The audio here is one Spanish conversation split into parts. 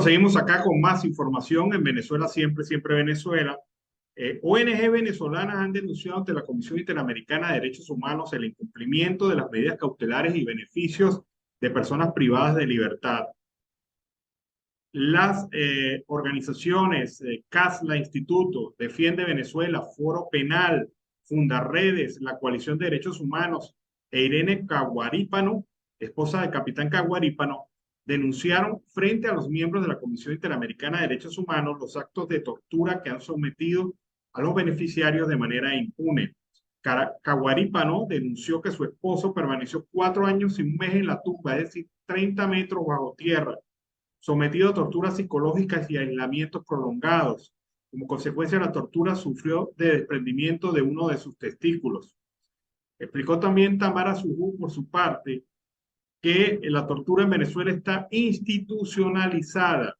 seguimos acá con más información en Venezuela, siempre, siempre Venezuela. ONG venezolanas han denunciado ante la Comisión Interamericana de Derechos Humanos el incumplimiento de las medidas cautelares y beneficios de personas privadas de libertad. Las organizaciones CASLA, Instituto, Defiende Venezuela, Foro Penal, Fundarredes, la Coalición de Derechos Humanos e Irene Caguarípano, esposa del capitán Caguarípano, denunciaron frente a los miembros de la Comisión Interamericana de Derechos Humanos los actos de tortura que han sometido a los beneficiarios de manera impune. Caguarípano denunció que su esposo permaneció 4 años y un mes en la tumba, es decir, 30 metros bajo tierra, sometido a torturas psicológicas y aislamientos prolongados. Como consecuencia de la tortura, sufrió de desprendimiento de uno de sus testículos. Explicó también Tamara Sujú, por su parte, que la tortura en Venezuela está institucionalizada.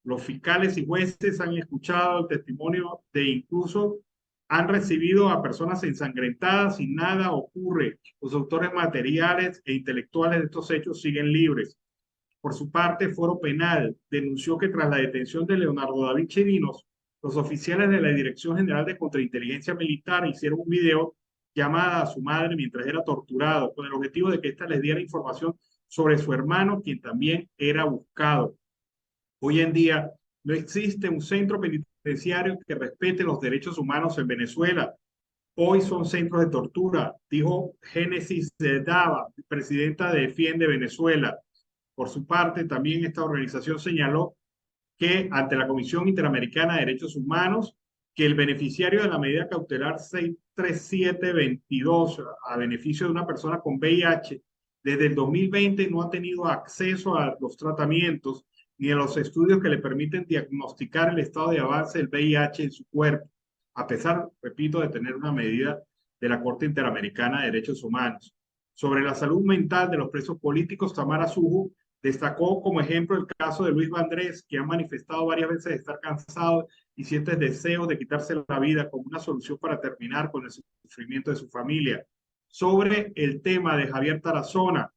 Los fiscales y jueces han escuchado el testimonio de incluso han recibido a personas ensangrentadas y nada ocurre. Los autores materiales e intelectuales de estos hechos siguen libres. Por su parte, Foro Penal denunció que tras la detención de Leonardo David Chirinos, los oficiales de la Dirección General de Contrainteligencia Militar hicieron un video llamada a su madre mientras era torturado, con el objetivo de que ésta les diera información sobre su hermano, quien también era buscado. Hoy en día no existe un centro penitenciario que respete los derechos humanos en Venezuela. Hoy son centros de tortura, dijo Génesis Dava, presidenta de Defiende Venezuela. Por su parte, también esta organización señaló que ante la Comisión Interamericana de Derechos Humanos, que el beneficiario de la medida cautelar 63722 a beneficio de una persona con VIH desde el 2020 no ha tenido acceso a los tratamientos ni a los estudios que le permiten diagnosticar el estado de avance del VIH en su cuerpo, a pesar, repito, de tener una medida de la Corte Interamericana de Derechos Humanos. Sobre la salud mental de los presos políticos, Tamara Sujú destacó como ejemplo el caso de Luis Vandrés, que ha manifestado varias veces estar cansado y siente el deseo de quitarse la vida como una solución para terminar con el sufrimiento de su familia. Sobre el tema de Javier Tarazona,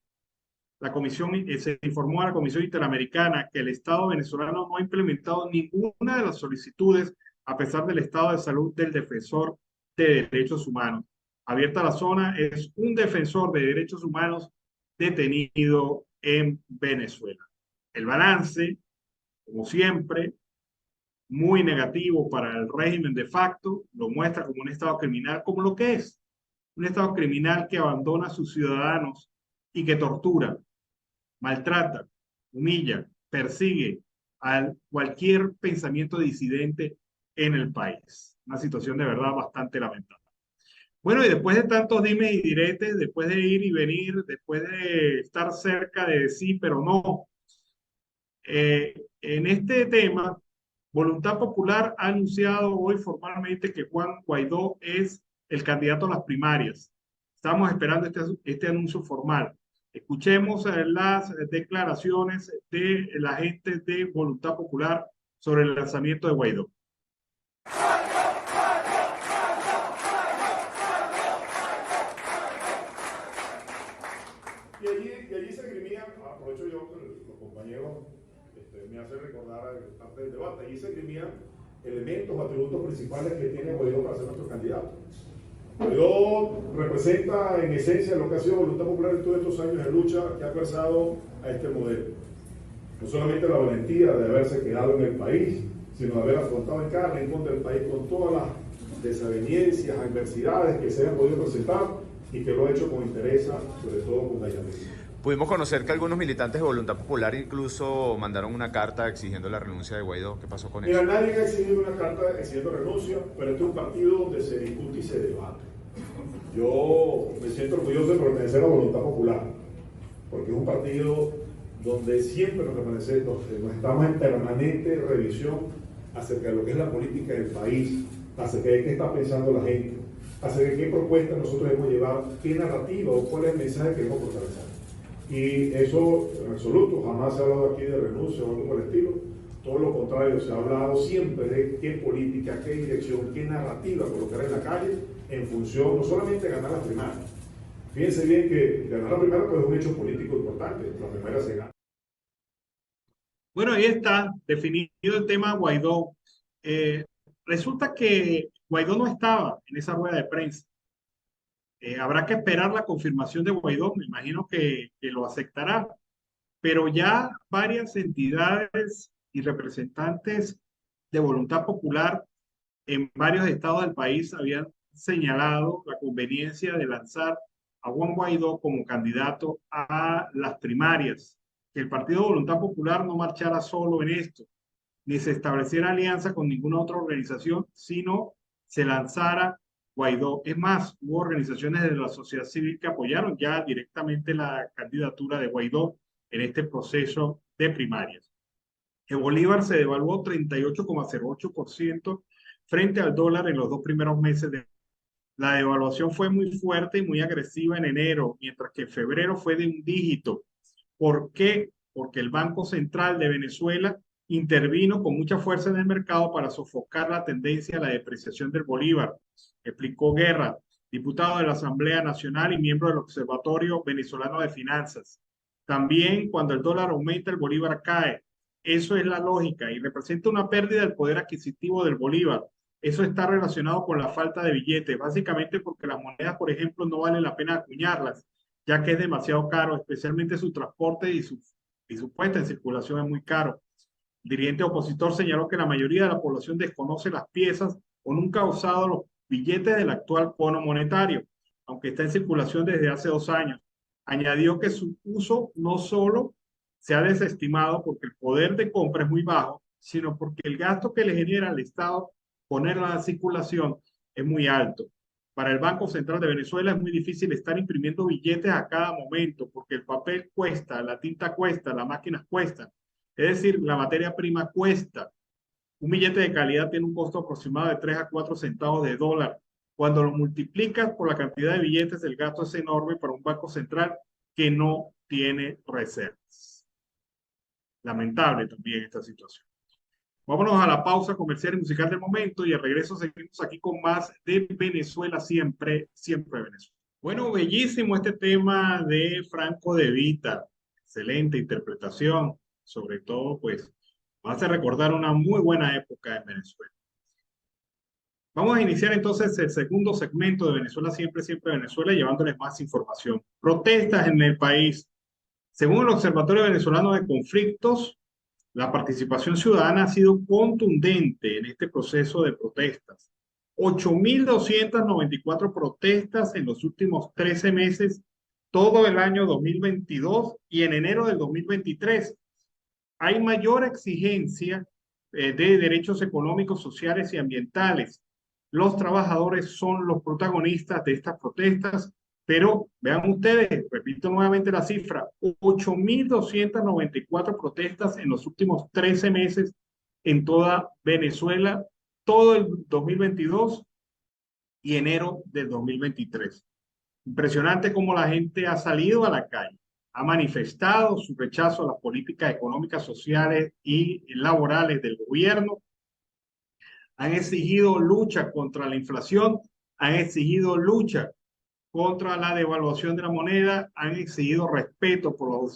la comisión, se informó a la Comisión Interamericana que el Estado venezolano no ha implementado ninguna de las solicitudes a pesar del estado de salud del defensor de derechos humanos. Javier Tarazona es un defensor de derechos humanos detenido en Venezuela. El balance, como siempre, muy negativo para el régimen de facto, lo muestra como un estado criminal, como lo que es, un estado criminal que abandona a sus ciudadanos y que tortura, maltrata, humilla, persigue a cualquier pensamiento disidente en el país. Una situación de verdad bastante lamentable. Bueno, y después de tantos dimes y diretes, después de ir y venir, después de estar cerca de sí, pero no, en este tema, Voluntad Popular ha anunciado hoy formalmente que Juan Guaidó es el candidato a las primarias. Estamos esperando este anuncio formal. Escuchemos las declaraciones de la gente de Voluntad Popular sobre el lanzamiento de Guaidó. Y allí se esgrimían, aprovecho yo que los compañeros me hacen recordar parte del debate, allí se esgrimían elementos o atributos principales que tiene Guaidó para ser nuestro candidato. Guaidó representa en esencia lo que ha sido Voluntad Popular en todos estos años de lucha que ha pasado a este modelo. No solamente la valentía de haberse quedado en el país, sino de haber afrontado en cada rincón del país con todas las desavenencias, adversidades que se hayan podido presentar y que lo ha hecho con interés, sobre todo con gallardía. Pudimos conocer que algunos militantes de Voluntad Popular incluso mandaron una carta exigiendo la renuncia de Guaidó. ¿Qué pasó con eso? Mira, nadie ha exigido una carta exigiendo renuncia, pero este es un partido donde se discute y se debate. Yo me siento orgulloso de pertenecer a Voluntad Popular, porque es un partido donde siempre nos estamos en permanente revisión acerca de lo que es la política del país, acerca de qué está pensando la gente, acerca de qué propuestas nosotros debemos llevar, qué narrativa o cuál es el mensaje que queremos fortalecer. Y eso, en absoluto, jamás se ha hablado aquí de renuncia o algo por el estilo. Todo lo contrario, se ha hablado siempre de qué política, qué dirección, qué narrativa colocar en la calle en función no solamente de ganar las primarias. Fíjense bien que ganar la primaria pues, es un hecho político importante. La primaria se gana. Bueno, ahí está definido el tema Guaidó. Eh, Resulta que Guaidó no estaba en esa rueda de prensa. Habrá que esperar la confirmación de Guaidó, me imagino que lo aceptará, pero ya varias entidades y representantes de Voluntad Popular en varios estados del país habían señalado la conveniencia de lanzar a Juan Guaidó como candidato a las primarias, que el Partido Voluntad Popular no marchara solo en esto, ni se estableciera alianza con ninguna otra organización, sino se lanzara Guaidó. Es más, hubo organizaciones de la sociedad civil que apoyaron ya directamente la candidatura de Guaidó en este proceso de primarias. El Bolívar se devaluó 38,08% frente al dólar en los 2 primeros meses de la devaluación fue muy fuerte y muy agresiva en enero, mientras que en febrero fue de un dígito. ¿Por qué? Porque el Banco Central de Venezuela intervino con mucha fuerza en el mercado para sofocar la tendencia a la depreciación del bolívar, explicó Guerra, diputado de la Asamblea Nacional y miembro del Observatorio Venezolano de Finanzas. También cuando el dólar aumenta, el bolívar cae. Eso es la lógica y representa una pérdida del poder adquisitivo del bolívar. Eso está relacionado con la falta de billetes, básicamente porque las monedas, por ejemplo, no vale la pena acuñarlas, ya que es demasiado caro, especialmente su transporte y su puesta en circulación es muy caro. El dirigente opositor señaló que la mayoría de la población desconoce las piezas o nunca ha usado los billetes del actual cono monetario, aunque está en circulación desde hace 2 años. Añadió que su uso no solo se ha desestimado porque el poder de compra es muy bajo, sino porque el gasto que le genera al Estado ponerla en circulación es muy alto. Para el Banco Central de Venezuela es muy difícil estar imprimiendo billetes a cada momento porque el papel cuesta, la tinta cuesta, las máquinas cuestan. Es decir, la materia prima cuesta. Un billete de calidad tiene un costo aproximado de 3 a 4 centavos de dólar. Cuando lo multiplicas por la cantidad de billetes, el gasto es enorme para un banco central que no tiene reservas. Lamentable también esta situación. Vámonos a la pausa comercial y musical del momento y al regreso seguimos aquí con más de Venezuela siempre, siempre Venezuela. Bueno, bellísimo este tema de Franco De Vita. Excelente interpretación. Sobre todo, pues, me hace recordar una muy buena época en Venezuela. Vamos a iniciar entonces el segundo segmento de Venezuela siempre, siempre Venezuela, llevándoles más información. Protestas en el país. Según el Observatorio Venezolano de Conflictos, la participación ciudadana ha sido contundente en este proceso de protestas. 8.294 protestas en los últimos 13 meses, todo el año 2022 y en enero del 2023. Hay mayor exigencia de derechos económicos, sociales y ambientales. Los trabajadores son los protagonistas de estas protestas, pero vean ustedes, repito nuevamente la cifra, 8.294 protestas en los últimos 13 meses en toda Venezuela, todo el 2022 y enero del 2023. Impresionante cómo la gente ha salido a la calle, ha manifestado su rechazo a las políticas económicas, sociales y laborales del gobierno, han exigido lucha contra la inflación, han exigido lucha contra la devaluación de la moneda, han exigido respeto por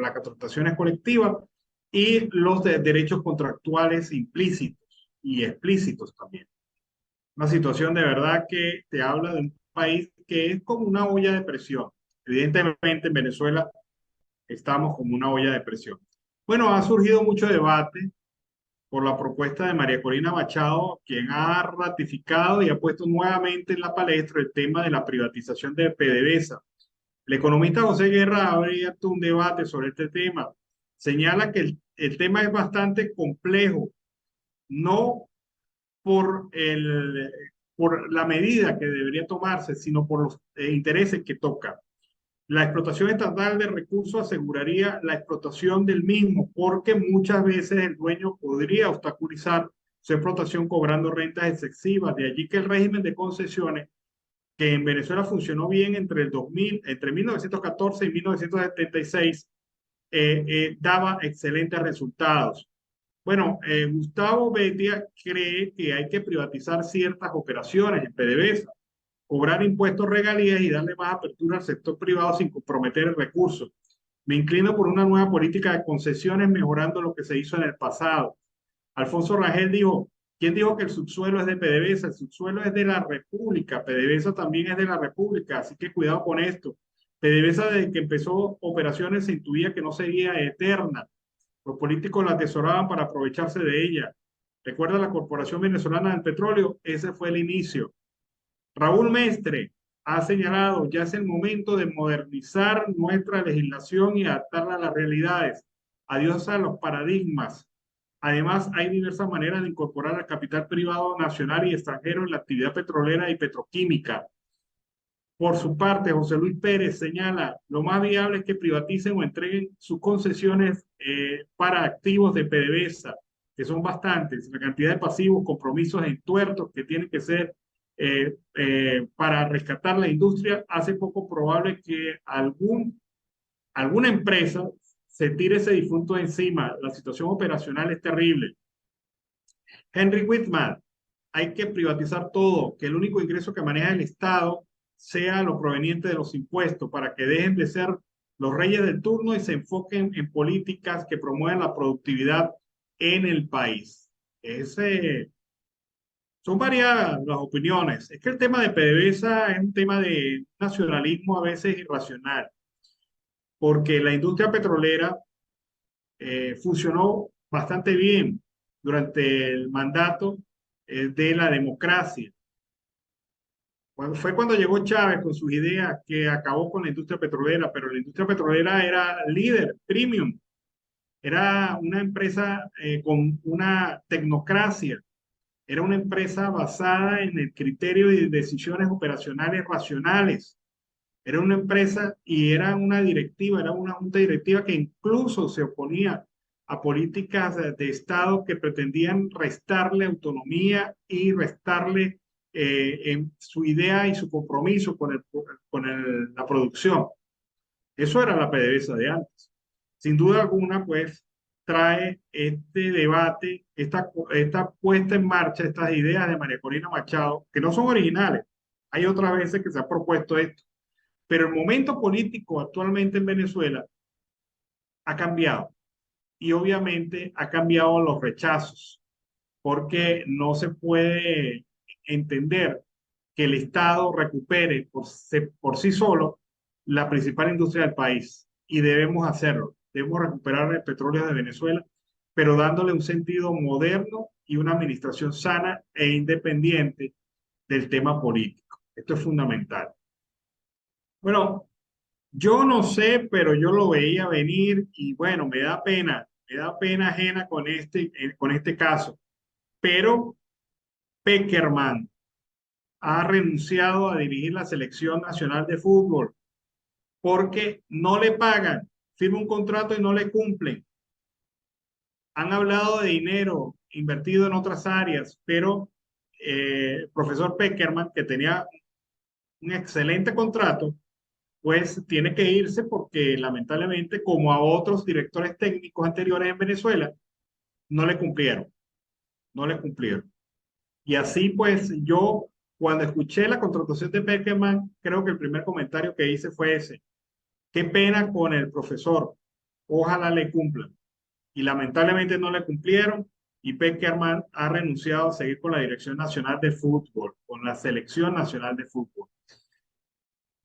las contrataciones colectivas y los derechos contractuales implícitos y explícitos también. Una situación de verdad que te habla de un país que es como una olla de presión. Evidentemente en Venezuela estamos como una olla de presión. Bueno, ha surgido mucho debate por la propuesta de María Corina Machado, quien ha ratificado y ha puesto nuevamente en la palestra el tema de la privatización de PDVSA. El economista José Guerra ha abierto un debate sobre este tema. Señala que el tema es bastante complejo, no por la medida que debería tomarse, sino por los intereses que toca. La explotación estatal de recursos aseguraría la explotación del mismo, porque muchas veces el dueño podría obstaculizar su explotación cobrando rentas excesivas. De allí que el régimen de concesiones, que en Venezuela funcionó bien entre 1914 y 1976, daba excelentes resultados. Bueno, Gustavo Betia cree que hay que privatizar ciertas operaciones en PDVSA, cobrar impuestos, regalías y darle más apertura al sector privado sin comprometer el recurso. Me inclino por una nueva política de concesiones mejorando lo que se hizo en el pasado. Alfonso Rangel dijo, ¿quién dijo que el subsuelo es de PDVSA? El subsuelo es de la República, PDVSA también es de la República, así que cuidado con esto. PDVSA desde que empezó operaciones se intuía que no sería eterna. Los políticos la atesoraban para aprovecharse de ella. ¿Recuerda la Corporación Venezolana del Petróleo? Ese fue el inicio. Raúl Mestre ha señalado, ya es el momento de modernizar nuestra legislación y adaptarla a las realidades. Adiós a los paradigmas. Además, hay diversas maneras de incorporar al capital privado nacional y extranjero en la actividad petrolera y petroquímica. Por su parte, José Luis Pérez señala, lo más viable es que privaticen o entreguen sus concesiones para activos de PDVSA, que son bastantes, la cantidad de pasivos, compromisos entuertos que tienen que ser para rescatar la industria, hace poco probable que alguna empresa se tire ese difunto de encima. La situación operacional es terrible. Henry Whitman, hay que privatizar todo, que el único ingreso que maneja el Estado sea lo proveniente de los impuestos, para que dejen de ser los reyes del turno y se enfoquen en políticas que promuevan la productividad en el país. Son varias las opiniones. Es que el tema de PDVSA es un tema de nacionalismo a veces irracional, porque la industria petrolera funcionó bastante bien durante el mandato de la democracia. Fue cuando llegó Chávez con sus ideas que acabó con la industria petrolera, pero la industria petrolera era líder, premium. Era una empresa con una tecnocracia. Era una empresa basada en el criterio y decisiones operacionales racionales. Era una empresa y era una directiva, era una junta directiva que incluso se oponía a políticas de Estado que pretendían restarle autonomía y restarle en su idea y su compromiso con la producción. Eso era la PDVSA de antes. Sin duda alguna, pues, trae este debate, esta puesta en marcha, estas ideas de María Corina Machado, que no son originales. Hay otras veces que se ha propuesto esto. Pero el momento político actualmente en Venezuela ha cambiado. Y obviamente ha cambiado los rechazos, porque no se puede entender que el Estado recupere por sí solo la principal industria del país. Y debemos hacerlo. Debemos recuperar el petróleo de Venezuela, pero dándole un sentido moderno y una administración sana e independiente del tema político. Esto es fundamental. Bueno, yo no sé, pero yo lo veía venir y bueno, me da pena ajena con este caso. Pero Peckerman ha renunciado a dirigir la selección nacional de fútbol porque no le pagan, firma un contrato y no le cumplen. Han hablado de dinero invertido en otras áreas, pero el profesor Peckerman, que tenía un excelente contrato, pues tiene que irse porque lamentablemente, como a otros directores técnicos anteriores en Venezuela, no le cumplieron. Y así pues yo, cuando escuché la contratación de Peckerman, creo que el primer comentario que hice fue ese. Qué pena con el profesor, ojalá le cumplan. Y lamentablemente no le cumplieron y Peckerman ha renunciado a seguir con la Dirección Nacional de Fútbol, con la Selección Nacional de Fútbol.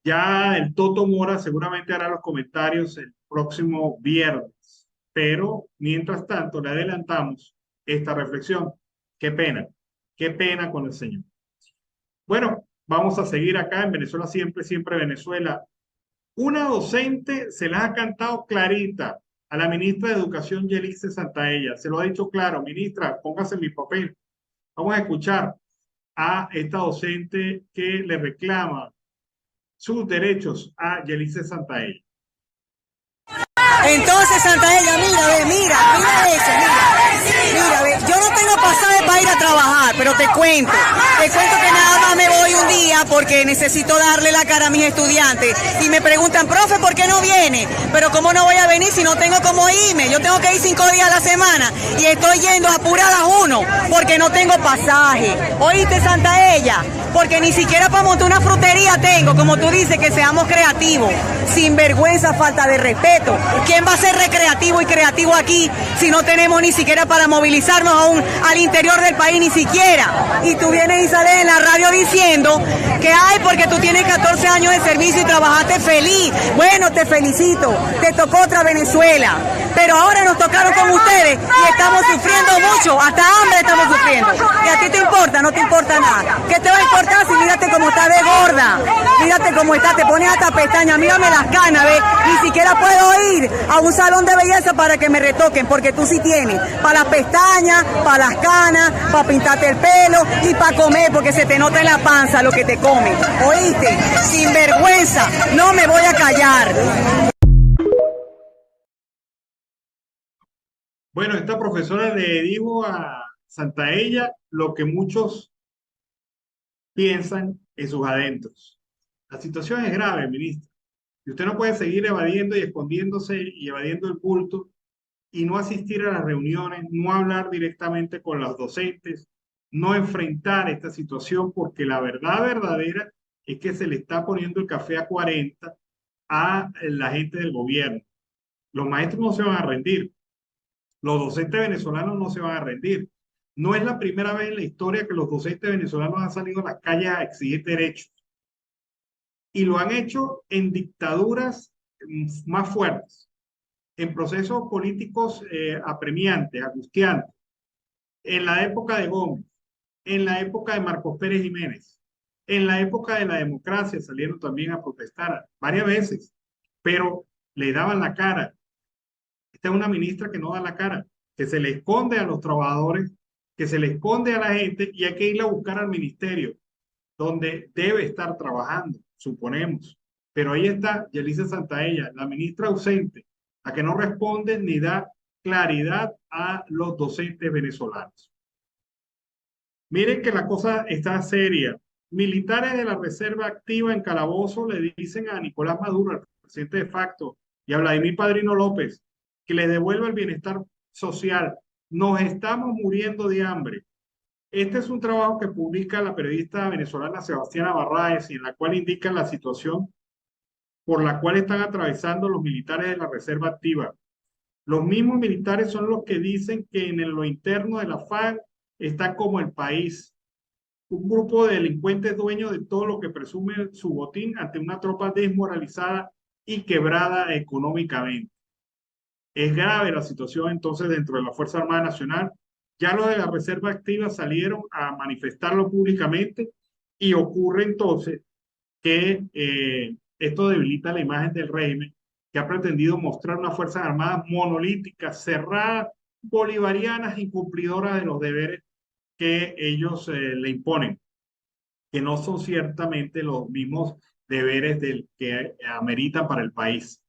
Ya el Toto Mora seguramente hará los comentarios el próximo viernes, pero mientras tanto le adelantamos esta reflexión. Qué pena con el señor. Bueno, vamos a seguir acá en Venezuela Siempre, Siempre Venezuela. Una docente se la ha cantado clarita a la ministra de Educación, Yelice Santaella. Se lo ha dicho claro, ministra, póngase en mi papel. Vamos a escuchar a esta docente que le reclama sus derechos a Yelice Santaella. Entonces, Santaella, mira eso, mira, yo no tengo pasaje para ir a trabajar, pero te cuento que nada más me voy un día porque necesito darle la cara a mis estudiantes y me preguntan, profe, ¿por qué no viene? Pero ¿cómo no voy a venir si no tengo cómo irme? Yo tengo que ir 5 días a la semana y estoy yendo a pura las 1 porque no tengo pasaje. ¿Oíste, Santaella? porque ni siquiera para montar una frutería tengo, como tú dices, que seamos creativos, sin vergüenza, falta de respeto. ¿Quién va a ser recreativo y creativo aquí si no tenemos ni siquiera para movilizarnos aún al interior del país, ni siquiera? Y tú vienes y sales en la radio diciendo que ay, porque tú tienes 14 años de servicio y trabajaste feliz. Bueno, te felicito, te tocó otra Venezuela, pero ahora nos tocaron con ustedes y estamos sufriendo mucho, hasta hambre estamos sufriendo. ¿Y a ti te importa? No te importa nada. ¿Qué te va a importar si mírate cómo está de gorda? Mírate cómo está, te pones hasta pestañas, mírame las canas, ¿ves? Ni siquiera puedo ir a un salón de belleza para que me retoquen, porque tú sí tienes para las pestañas, para las canas, para pintarte el pelo y para comer, porque se te nota en la panza lo que te comes. ¿Oíste? Sin vergüenza, no me voy a callar. Bueno, esta profesora le dijo a Santaella lo que muchos piensan en sus adentros. La situación es grave, ministra. Y usted no puede seguir evadiendo y escondiéndose y evadiendo el bulto y no asistir a las reuniones, no hablar directamente con los docentes, no enfrentar esta situación, porque la verdad verdadera es que se le está poniendo el café a 40 a la gente del gobierno. Los maestros no se van a rendir. Los docentes venezolanos no se van a rendir. No es la primera vez en la historia que los docentes venezolanos han salido a las calles a exigir derechos. Y lo han hecho en dictaduras más fuertes, en procesos políticos apremiantes, angustiantes. En la época de Gómez, en la época de Marcos Pérez Jiménez, en la época de la democracia salieron también a protestar varias veces, pero le daban la cara. Esta es una ministra que no da la cara, que se le esconde a los trabajadores, que se le esconde a la gente y hay que ir a buscar al ministerio, donde debe estar trabajando, suponemos. Pero ahí está Yelitza Santaella, la ministra ausente, la que no responde ni da claridad a los docentes venezolanos. Miren que la cosa está seria. Militares de la Reserva Activa en Calabozo le dicen a Nicolás Maduro, al presidente de facto, y a Vladimir Padrino López, que les devuelva el bienestar social. Nos estamos muriendo de hambre. Este es un trabajo que publica la periodista venezolana Sebastiana Barraez y en la cual indica la situación por la cual están atravesando los militares de la Reserva Activa. Los mismos militares son los que dicen que en lo interno de la FARC está como el país. Un grupo de delincuentes dueños de todo lo que presume su botín ante una tropa desmoralizada y quebrada económicamente. Es grave la situación entonces dentro de la Fuerza Armada Nacional. Ya los de la Reserva Activa salieron a manifestarlo públicamente y ocurre entonces que esto debilita la imagen del régimen que ha pretendido mostrar unas Fuerzas Armadas monolíticas, cerradas, bolivarianas, incumplidoras de los deberes que ellos le imponen, que no son ciertamente los mismos deberes del que ameritan para el país.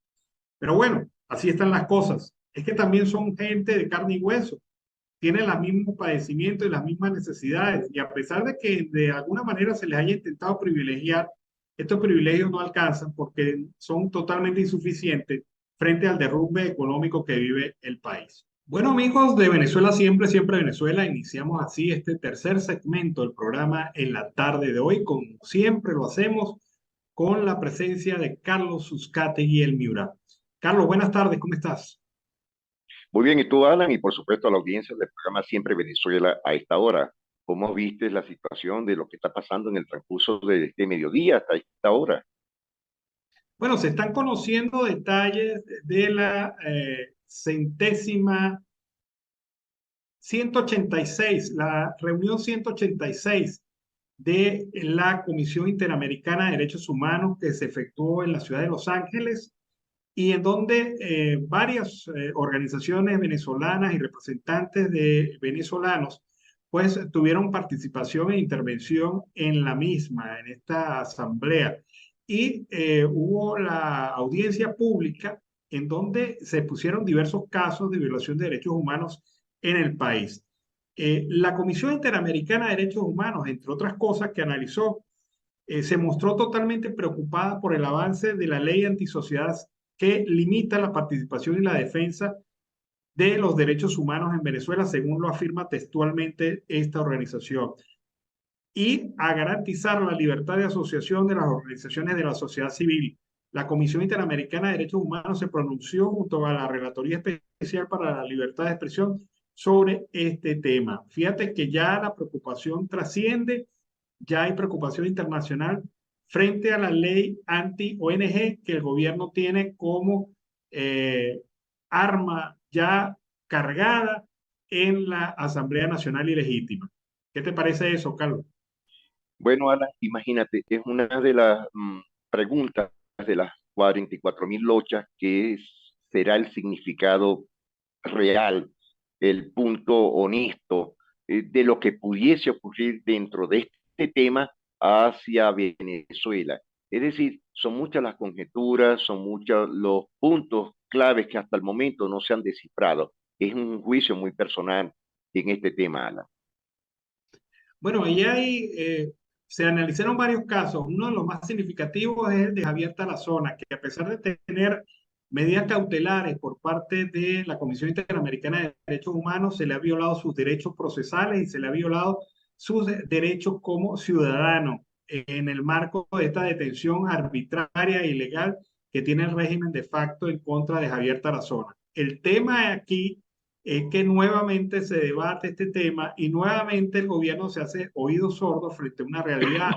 Pero bueno, así están las cosas. Es que también son gente de carne y hueso, tienen los mismos padecimientos y las mismas necesidades, y a pesar de que de alguna manera se les haya intentado privilegiar, estos privilegios no alcanzan porque son totalmente insuficientes frente al derrumbe económico que vive el país. Bueno, amigos de Venezuela Siempre, Siempre Venezuela, iniciamos así este tercer segmento del programa en la tarde de hoy, como siempre lo hacemos con la presencia de Carlos Uzcategui El Miura. Carlos, buenas tardes, ¿cómo estás? Muy bien, y tú, Alan, y por supuesto a la audiencia del programa Siempre Venezuela a esta hora. ¿Cómo viste la situación de lo que está pasando en el transcurso de este mediodía hasta esta hora? Bueno, se están conociendo detalles de la centésima 186, la reunión 186 de la Comisión Interamericana de Derechos Humanos que se efectuó en la ciudad de Los Ángeles y en donde varias organizaciones venezolanas y representantes de venezolanos pues tuvieron participación e intervención en la misma, en esta asamblea. Y hubo la audiencia pública en donde se pusieron diversos casos de violación de derechos humanos en el país. La Comisión Interamericana de Derechos Humanos, entre otras cosas que analizó, se mostró totalmente preocupada por el avance de la ley antisociedad que limita la participación y la defensa de los derechos humanos en Venezuela, según lo afirma textualmente esta organización. y a garantizar la libertad de asociación de las organizaciones de la sociedad civil. La Comisión Interamericana de Derechos Humanos se pronunció junto a la Relatoría Especial para la Libertad de Expresión sobre este tema. Fíjate que ya la preocupación trasciende, ya hay preocupación internacional frente a la ley anti-ONG que el gobierno tiene como arma ya cargada en la Asamblea Nacional Ilegítima. ¿Qué te parece eso, Carlos? Bueno, Alan, imagínate, es una de las preguntas de las 44.000 lochas será el significado real, el punto honesto de lo que pudiese ocurrir dentro de este tema hacia Venezuela. Es decir, son muchas las conjeturas, son muchos los puntos claves que hasta el momento no se han descifrado. Es un juicio muy personal en este tema, Alan. Bueno, ahí se analizaron varios casos. Uno de los más significativos es el de Javier Tarazona, que a pesar de tener medidas cautelares por parte de la Comisión Interamericana de Derechos Humanos, se le ha violado sus derechos procesales y se le ha violado sus derechos como ciudadano en el marco de esta detención arbitraria e ilegal que tiene el régimen de facto en contra de Javier Tarazona. El tema aquí es que nuevamente se debate este tema y nuevamente el gobierno se hace oídos sordos frente a una realidad.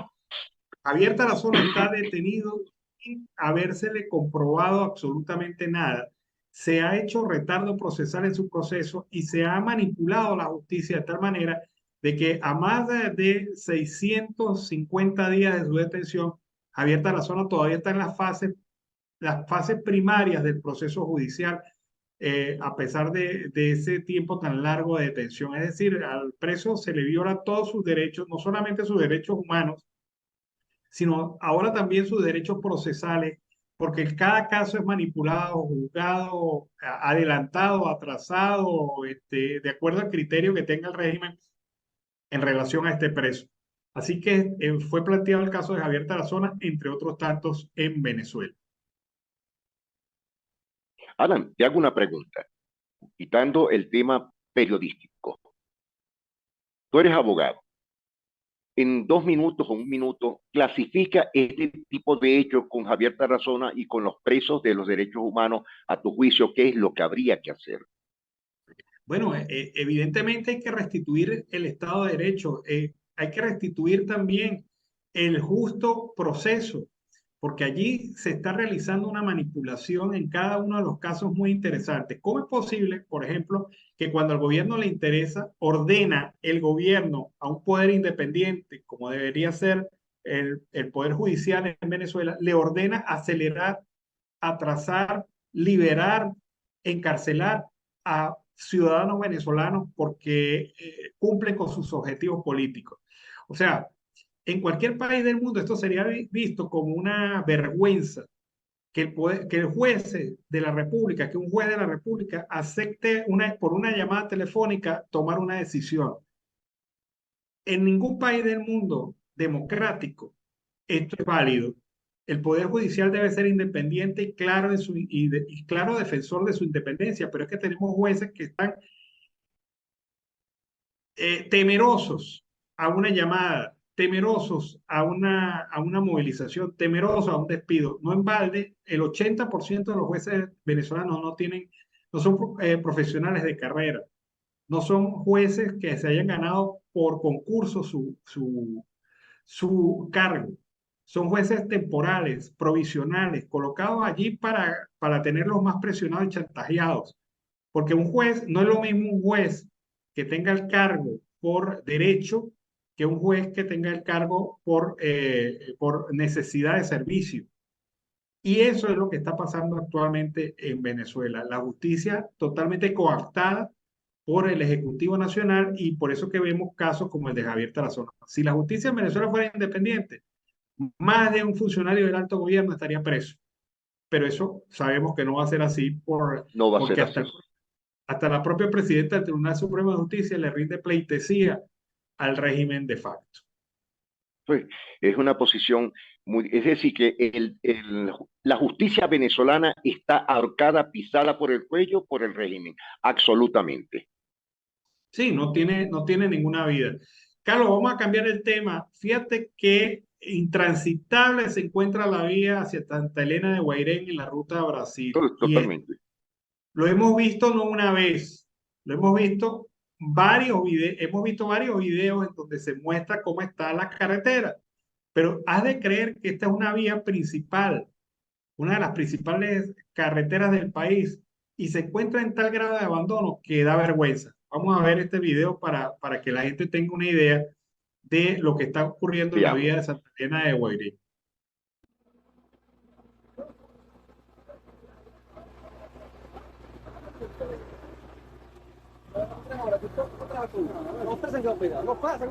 Javier Tarazona está detenido sin habérsele comprobado absolutamente nada. Se ha hecho retardo procesal en su proceso y se ha manipulado la justicia de tal manera de que a más de 650 días de su detención, Javier Tarazona todavía está en las fases primarias del proceso judicial, a pesar de ese tiempo tan largo de detención. Es decir, al preso se le viola todos sus derechos, no solamente sus derechos humanos, sino ahora también sus derechos procesales, porque cada caso es manipulado, juzgado, adelantado, atrasado, de acuerdo al criterio que tenga el régimen en relación a este preso. Así que fue planteado el caso de Javier Tarazona, entre otros tantos, en Venezuela. Alan, te hago una pregunta, quitando el tema periodístico. Tú eres abogado. En 2 minutos o 1 minuto, clasifica este tipo de hechos con Javier Tarazona y con los presos de los derechos humanos a tu juicio, ¿qué es lo que habría que hacer? Bueno, evidentemente hay que restituir el Estado de Derecho, hay que restituir también el justo proceso, porque allí se está realizando una manipulación en cada uno de los casos muy interesantes. ¿Cómo es posible, por ejemplo, que cuando al gobierno le interesa, ordena el gobierno a un poder independiente, como debería ser el Poder Judicial en Venezuela, le ordena acelerar, atrasar, liberar, encarcelar a ciudadanos venezolanos porque cumplen con sus objetivos políticos? O sea, en cualquier país del mundo esto sería visto como una vergüenza que el juez de la República, que un juez de la República acepte por una llamada telefónica tomar una decisión. En ningún país del mundo democrático esto es válido. El Poder Judicial debe ser independiente y claro, y claro defensor de su independencia, pero es que tenemos jueces que están temerosos a una llamada, temerosos a una movilización, temerosos a un despido. No en balde, el 80% de los jueces venezolanos no son profesionales de carrera, no son jueces que se hayan ganado por concurso su cargo. Son jueces temporales, provisionales, colocados allí para tenerlos más presionados y chantajeados. Porque un juez, no es lo mismo un juez que tenga el cargo por derecho que un juez que tenga el cargo por necesidad de servicio. Y eso es lo que está pasando actualmente en Venezuela. La justicia totalmente coartada por el Ejecutivo Nacional y por eso que vemos casos como el de Javier Tarazona. Si la justicia en Venezuela fuera independiente, más de un funcionario del alto gobierno estaría preso. Pero eso sabemos que no va a ser así No va a ser porque así. hasta la propia presidenta del Tribunal Supremo de Justicia le rinde pleitesía al régimen de facto. Pues, es una posición es decir, que la justicia venezolana está ahorcada, pisada por el cuello por el régimen, absolutamente. Sí, no tiene ninguna vida. Carlos, vamos a cambiar el tema. Fíjate que intransitable se encuentra la vía hacia Santa Elena de Guairén en la ruta a Brasil. Totalmente. Lo hemos visto no una vez, lo hemos visto hemos visto varios videos en donde se muestra cómo está la carretera, pero has de creer que esta es una vía principal, una de las principales carreteras del país, y se encuentra en tal grado de abandono que da vergüenza. Vamos a ver este video para que la gente tenga una idea de lo que está ocurriendo en la Veamos. vía de Santa Elena de Guairén. No pasa, no pasa, no pasa,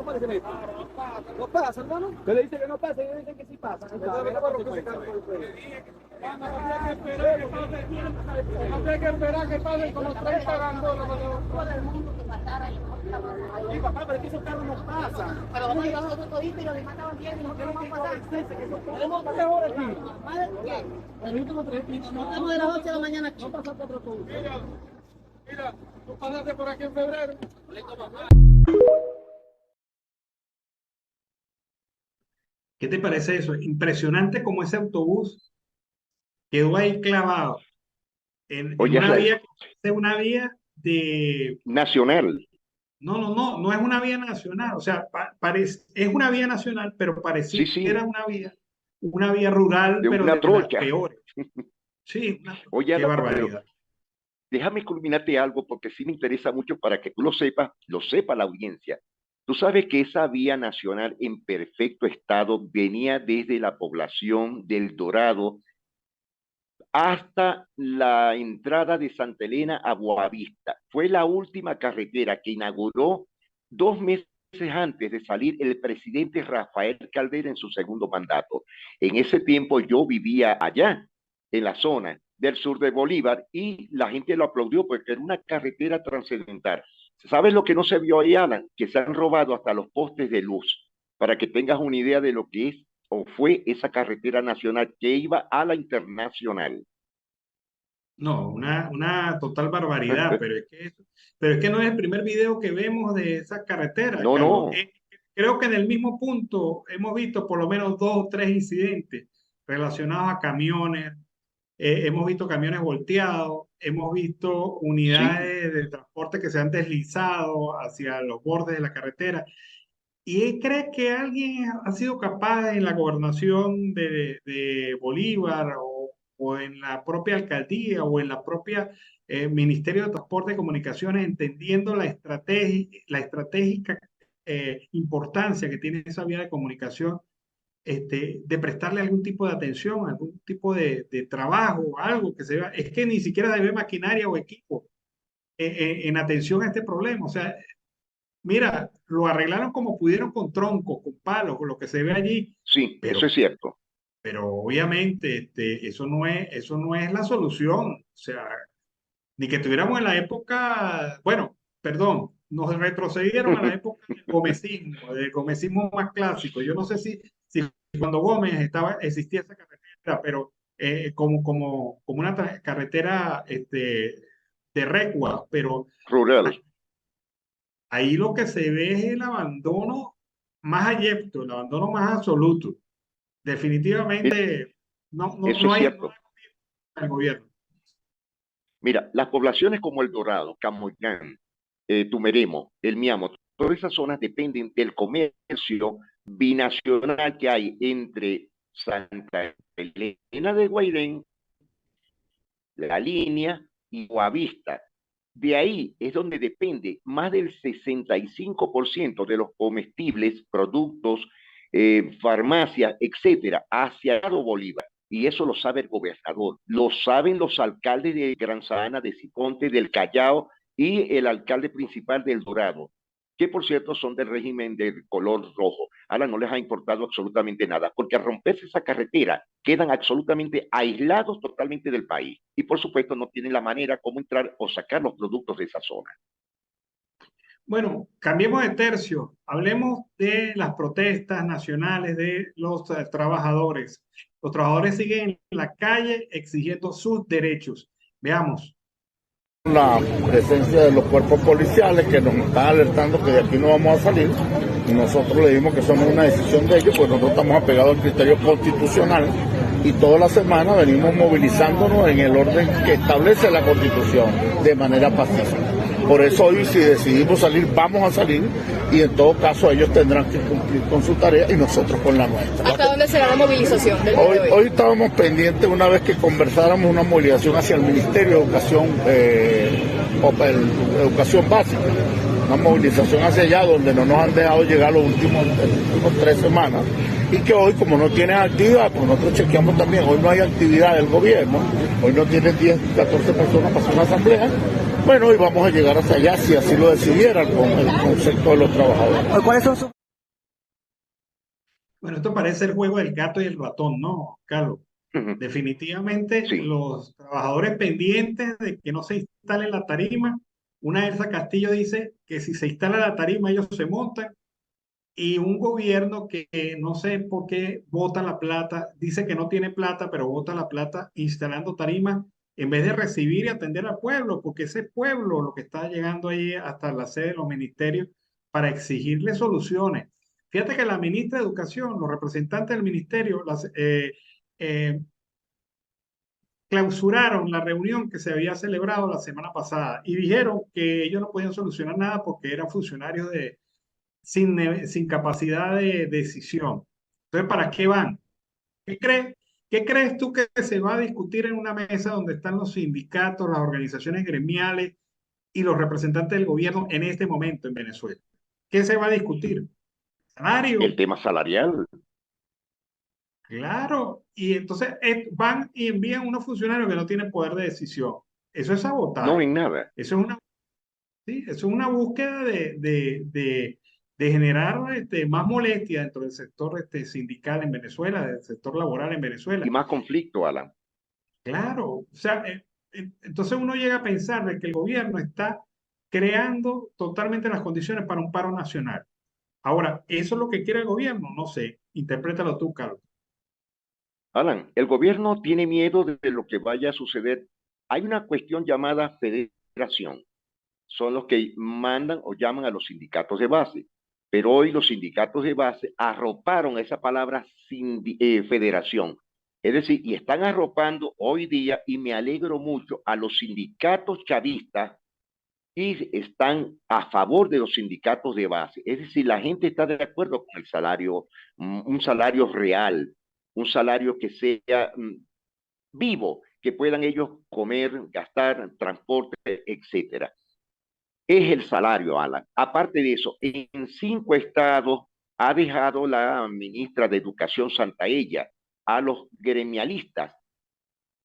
no pasa, hermano. ¿Qué le dice que no pasa? Y le dice que sí pasa. No hay que esperar que pasen como 30 gandolas. Sí, papá, pero es que esos carros no pasan. Pero vamos a ir a nosotros toditos y los demás estaban bien y nosotros no vamos a pasar. Tenemos que ahora aquí. ¿Qué? No estamos de las 8 de la mañana aquí. No pasa otro turno. Mira, tú pasaste por aquí en febrero. ¿Qué te parece eso? Impresionante como ese autobús quedó ahí clavado en Oye, una vía, es una vía de... nacional. No es una vía nacional, o sea, es una vía nacional, pero parecía Sí, sí. que era una vía rural, De pero una de las trocha. peores. Sí, Oye, qué Alan, barbaridad. déjame culminarte algo porque sí me interesa mucho para que tú lo sepas, lo sepa la audiencia. Tú sabes que esa vía nacional en perfecto estado venía desde la población del Dorado hasta la entrada de Santa Elena a Boavista. Fue la última carretera que inauguró 2 meses antes de salir el presidente Rafael Caldera en su segundo mandato. En ese tiempo yo vivía allá, en la zona del sur de Bolívar, y la gente lo aplaudió porque era una carretera trascendental. ¿Sabes lo que no se vio ahí, Alan? Que se han robado hasta los postes de luz, para que tengas una idea de lo que es o fue esa carretera nacional que iba a la internacional. No, una total barbaridad, pero es que no es el primer video que vemos de esa carretera, No, Carlos. no. Creo que en el mismo punto hemos visto por lo menos 2 o 3 incidentes relacionados a camiones. Hemos visto camiones volteados, hemos visto Sí, unidades de transporte que se han deslizado hacia los bordes de la carretera. ¿Y cree que alguien ha sido capaz en la gobernación de Bolívar o en la propia alcaldía o en la propia Ministerio de Transporte y Comunicaciones, entendiendo la estratégica importancia que tiene esa vía de comunicación, de prestarle algún tipo de atención, algún tipo de trabajo, algo que se vea? Es que ni siquiera se ve maquinaria o equipo en atención a este problema. O sea, mira, lo arreglaron como pudieron con troncos, con palos, con lo que se ve allí, sí, pero, eso es cierto. pero obviamente eso no es la solución. O sea, ni que estuviéramos en la época, bueno, perdón, nos retrocedieron a la época del gomecismo más clásico. Yo no sé si cuando Gómez existía esa carretera, pero como una carretera de recua, pero Rural. ahí lo que se ve es el abandono más abyecto, el abandono más absoluto. Definitivamente Eso no es hay cierto. el gobierno. Mira, las poblaciones como El Dorado, Camoyán, Tumeremo, El Miamo, todas esas zonas dependen del comercio binacional que hay entre Santa Elena de Guairén, La Línea y Boavista. De ahí es donde depende más del 65% de los comestibles, productos, farmacias, etcétera, hacia el Estado Bolívar. Y eso lo sabe el gobernador, lo saben los alcaldes de Gran Sabana, de Siponte, del Callao y el alcalde principal del Dorado, que por cierto son del régimen del color rojo. Ahora no les ha importado absolutamente nada, porque al romperse esa carretera quedan absolutamente aislados totalmente del país. Y por supuesto no tienen la manera como entrar o sacar los productos de esa zona. Bueno, cambiemos de tercio. Hablemos de las protestas nacionales de los trabajadores. Los trabajadores siguen en la calle exigiendo sus derechos. Veamos. La presencia de los cuerpos policiales que nos están alertando que de aquí no vamos a salir Nosotros le dimos que eso no es una decisión de ellos, pues nosotros estamos apegados al criterio constitucional y toda la semana venimos movilizándonos en el orden que establece la Constitución de manera pacífica. Por eso hoy, si decidimos salir, vamos a salir, y en todo caso ellos tendrán que cumplir con su tarea y nosotros con la nuestra. ¿Hasta dónde será la movilización del día de hoy? Hoy estábamos pendientes, una vez que conversáramos, una movilización hacia el Ministerio de Educación Básica, una movilización hacia allá donde no nos han dejado llegar las últimas 3 semanas, y que hoy, como no tienen actividad, pues nosotros chequeamos también, hoy no hay actividad del gobierno, hoy no tienen 10, 14 personas para hacer una asamblea. Bueno, hoy vamos a llegar hasta allá si así lo decidiera el concepto de los trabajadores. ¿Cuáles son sus... Bueno, esto parece el juego del gato y el ratón, ¿no, Carlos? Definitivamente Sí. los trabajadores pendientes de que no se instale la tarima. Una Elsa Castillo dice que si se instala la tarima ellos se montan, y un gobierno que no sé por qué bota la plata, dice que no tiene plata, pero bota la plata instalando tarimas en vez de recibir y atender al pueblo, porque ese pueblo lo que está llegando ahí hasta la sede de los ministerios para exigirle soluciones. Fíjate que la ministra de Educación, los representantes del ministerio, clausuraron la reunión que se había celebrado la semana pasada y dijeron que ellos no podían solucionar nada porque eran funcionarios sin capacidad de decisión. Entonces, ¿para qué van? ¿Qué crees tú que se va a discutir en una mesa donde están los sindicatos, las organizaciones gremiales y los representantes del gobierno en este momento en Venezuela? ¿Qué se va a discutir? Salario. El tema salarial. Claro, y entonces van y envían unos funcionarios que no tienen poder de decisión. Eso es sabotaje. No ven nada. Eso es una búsqueda de generar más molestia dentro del sector sindical en Venezuela, del sector laboral en Venezuela. Y más conflicto, Alan. Claro, o sea, entonces uno llega a pensar de que el gobierno está creando totalmente las condiciones para un paro nacional. Ahora, ¿eso es lo que quiere el gobierno? No sé, interprétalo tú, Carlos. Alan, el gobierno tiene miedo de lo que vaya a suceder. Hay una cuestión llamada federación. Son los que mandan o llaman a los sindicatos de base. Pero hoy los sindicatos de base arroparon esa palabra federación. Es decir, y están arropando hoy día, y me alegro mucho, a los sindicatos chavistas, y están a favor de los sindicatos de base. Es decir, la gente está de acuerdo con el salario, un salario real, un salario que sea vivo, que puedan ellos comer, gastar, transporte, etcétera. Es el salario, Alan. Aparte de eso, en 5 estados ha dejado la ministra de Educación Santaella a los gremialistas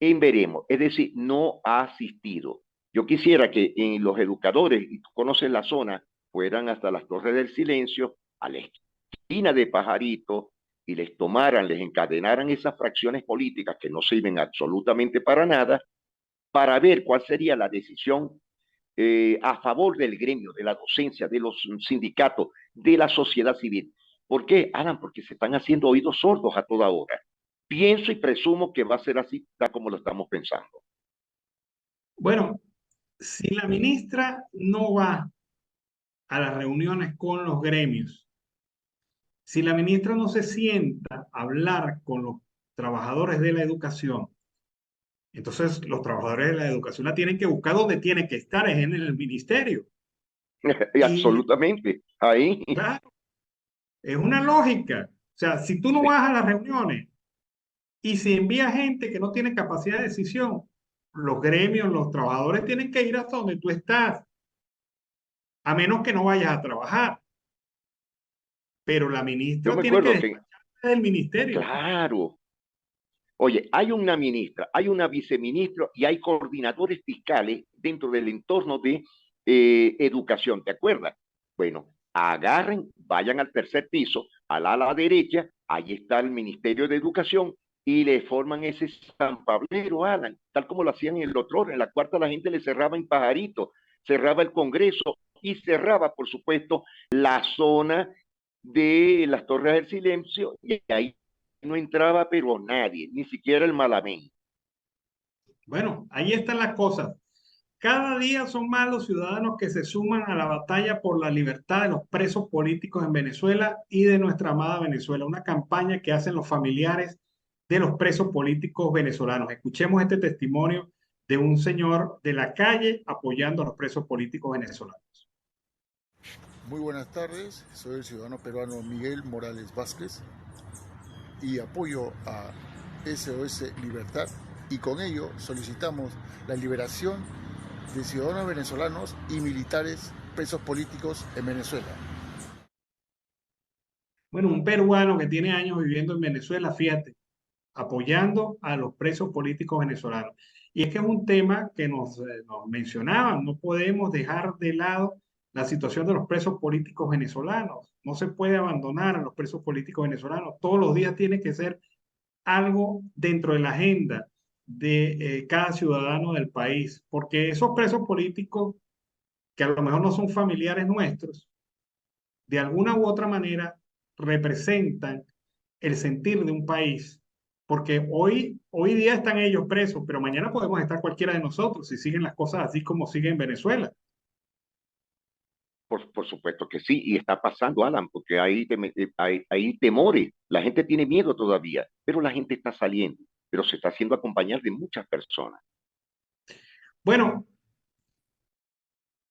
en veremos, es decir, no ha asistido. Yo quisiera que en los educadores, y tú conoces la zona, fueran hasta las Torres del Silencio, a la esquina de Pajarito, y les tomaran, les encadenaran esas fracciones políticas que no sirven absolutamente para nada, para ver cuál sería la decisión a favor del gremio, de la docencia, de los sindicatos, de la sociedad civil. ¿Por qué, Alan? Porque se están haciendo oídos sordos a toda hora. Pienso y presumo que va a ser así, tal como lo estamos pensando. Bueno, si la ministra no va a las reuniones con los gremios, si la ministra no se sienta a hablar con los trabajadores de la educación, entonces los trabajadores de la educación la tienen que buscar donde tiene que estar, es en el ministerio. Absolutamente, ahí. Claro, es una lógica. O sea, si tú no vas a las reuniones y si envías gente que no tiene capacidad de decisión, los gremios, los trabajadores tienen que ir hasta donde tú estás, a menos que no vayas a trabajar. Pero la ministra tiene que despacharse del ministerio. Claro. Oye, hay una ministra, hay una viceministra y hay coordinadores fiscales dentro del entorno de educación, ¿te acuerdas? Bueno, agarren, vayan al 3er piso, al ala derecha, ahí está el Ministerio de Educación, y le forman ese zampablero, Alan, tal como lo hacían en el otro. En la cuarta la gente le cerraba en Pajarito, cerraba el Congreso y cerraba, por supuesto, la zona de las Torres del Silencio, y ahí no entraba pero nadie, ni siquiera el Malamén. Bueno, ahí están las cosas. Cada día son más los ciudadanos que se suman a la batalla por la libertad de los presos políticos en Venezuela y de nuestra amada Venezuela, una campaña que hacen los familiares de los presos políticos venezolanos. Escuchemos este testimonio de un señor de la calle apoyando a los presos políticos venezolanos. Muy buenas tardes, soy el ciudadano peruano Miguel Morales Vázquez y apoyo a SOS Libertad, y con ello solicitamos la liberación de ciudadanos venezolanos y militares presos políticos en Venezuela. Bueno, un peruano que tiene años viviendo en Venezuela, fíjate, apoyando a los presos políticos venezolanos. Y es que es un tema que nos mencionaban, no podemos dejar de lado la situación de los presos políticos venezolanos. No se puede abandonar a los presos políticos venezolanos. Todos los días tiene que ser algo dentro de la agenda de cada ciudadano del país, porque esos presos políticos, que a lo mejor no son familiares nuestros, de alguna u otra manera representan el sentir de un país, porque hoy día están ellos presos, pero mañana podemos estar cualquiera de nosotros si siguen las cosas así como siguen en Venezuela. Por supuesto que sí, y está pasando, Alan, porque hay temores, la gente tiene miedo todavía, pero la gente está saliendo, pero se está haciendo acompañar de muchas personas. Bueno,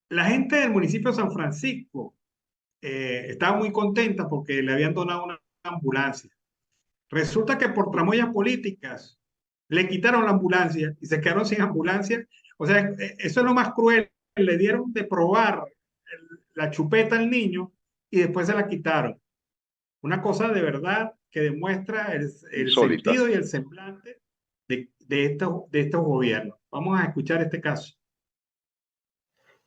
la gente del municipio de San Francisco estaba muy contenta porque le habían donado una ambulancia. Resulta que por tramoyas políticas le quitaron la ambulancia y se quedaron sin ambulancia. O sea, eso es lo más cruel. Le dieron de probar la chupeta al niño y después se la quitaron. Una cosa de verdad que demuestra el sentido y el semblante de estos gobiernos. Vamos a escuchar este caso.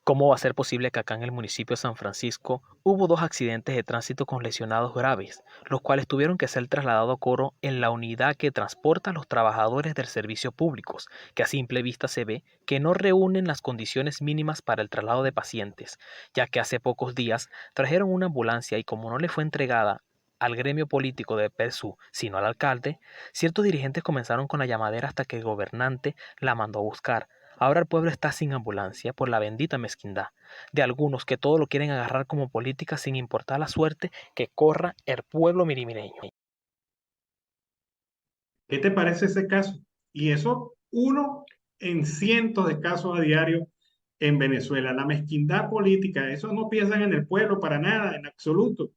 ¿Cómo va a ser posible que acá en el municipio de San Francisco hubo 2 accidentes de tránsito con lesionados graves, los cuales tuvieron que ser trasladados a Coro en la unidad que transporta a los trabajadores del servicio públicos, que a simple vista se ve que no reúnen las condiciones mínimas para el traslado de pacientes, ya que hace pocos días trajeron una ambulancia y como no le fue entregada al gremio político de PSU, sino al alcalde, ciertos dirigentes comenzaron con la llamadera hasta que el gobernante la mandó a buscar. Ahora el pueblo está sin ambulancia por la bendita mezquindad de algunos que todo lo quieren agarrar como política sin importar la suerte que corra el pueblo mirimireño. ¿Qué te parece ese caso? Y eso uno en cientos de casos a diario en Venezuela. La mezquindad política, eso no piensan en el pueblo para nada, en absoluto.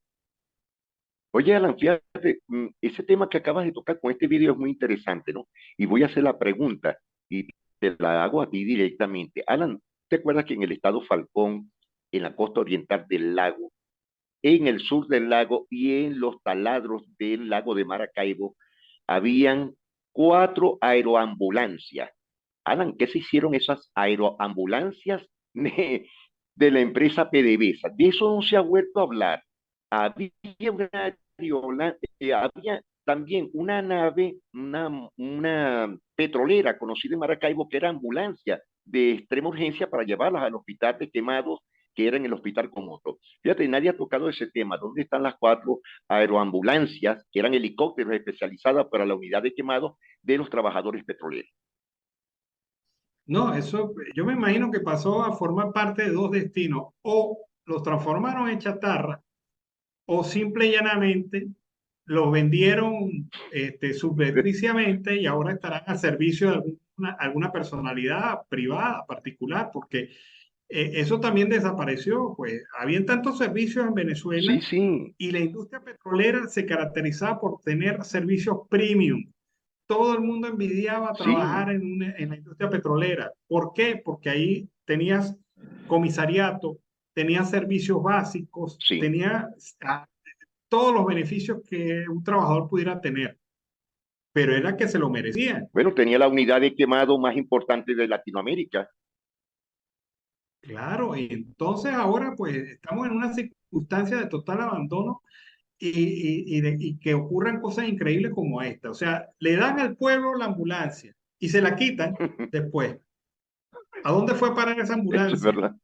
Oye, Alan, fíjate, ese tema que acabas de tocar con este video es muy interesante, ¿no? Y voy a hacer la pregunta y te la hago a ti directamente. Alan, ¿te acuerdas que en el estado Falcón, en la costa oriental del lago, en el sur del lago y en los taladros del lago de Maracaibo, habían 4 aeroambulancias? Alan, ¿qué se hicieron esas aeroambulancias de la empresa PDVSA? De eso no se ha vuelto a hablar. Había también una nave, una petrolera conocida en Maracaibo, que era ambulancia de extrema urgencia para llevarlas al hospital de Quemados, que era en el hospital Comoto. Fíjate, nadie ha tocado ese tema. ¿Dónde están las 4 aeroambulancias, que eran helicópteros especializados para la unidad de Quemados de los trabajadores petroleros? No, eso yo me imagino que pasó a formar parte de 2 destinos. O los transformaron en chatarra o simple y llanamente los vendieron subrepticiamente y ahora estarán al servicio de alguna personalidad privada, particular, porque eso también desapareció. Pues habían tantos servicios en Venezuela Sí, sí, y la industria petrolera se caracterizaba por tener servicios premium. Todo el mundo envidiaba trabajar sí, en la industria petrolera. ¿Por qué? Porque ahí tenías comisariato, tenías servicios básicos, sí. tenías todos los beneficios que un trabajador pudiera tener, pero era que se lo merecían. Bueno, tenía la unidad de quemado más importante de Latinoamérica. Claro, y entonces ahora pues estamos en una circunstancia de total abandono y que ocurran cosas increíbles como esta. O sea, le dan al pueblo la ambulancia y se la quitan después. ¿A dónde fue a parar esa Eso es ambulancia? verdad.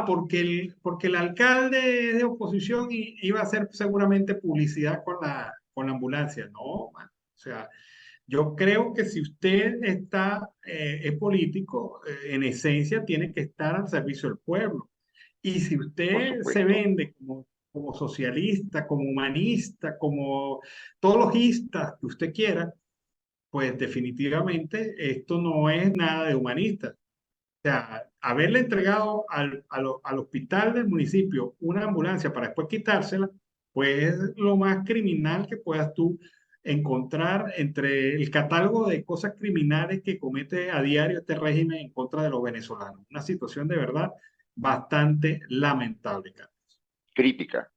Porque el alcalde es de oposición y iba a hacer seguramente publicidad con la ambulancia. No, man. O sea, Yo creo que si usted es político, en esencia tiene que estar al servicio del pueblo. Y si Por usted se supuesto. vende como socialista, como humanista, como todos los istas que usted quiera, pues definitivamente esto no es nada de humanista. O sea, haberle entregado al hospital del municipio una ambulancia para después quitársela, pues es lo más criminal que puedas tú encontrar entre el catálogo de cosas criminales que comete a diario este régimen en contra de los venezolanos. Una situación de verdad bastante lamentable, Carlos. Crítica.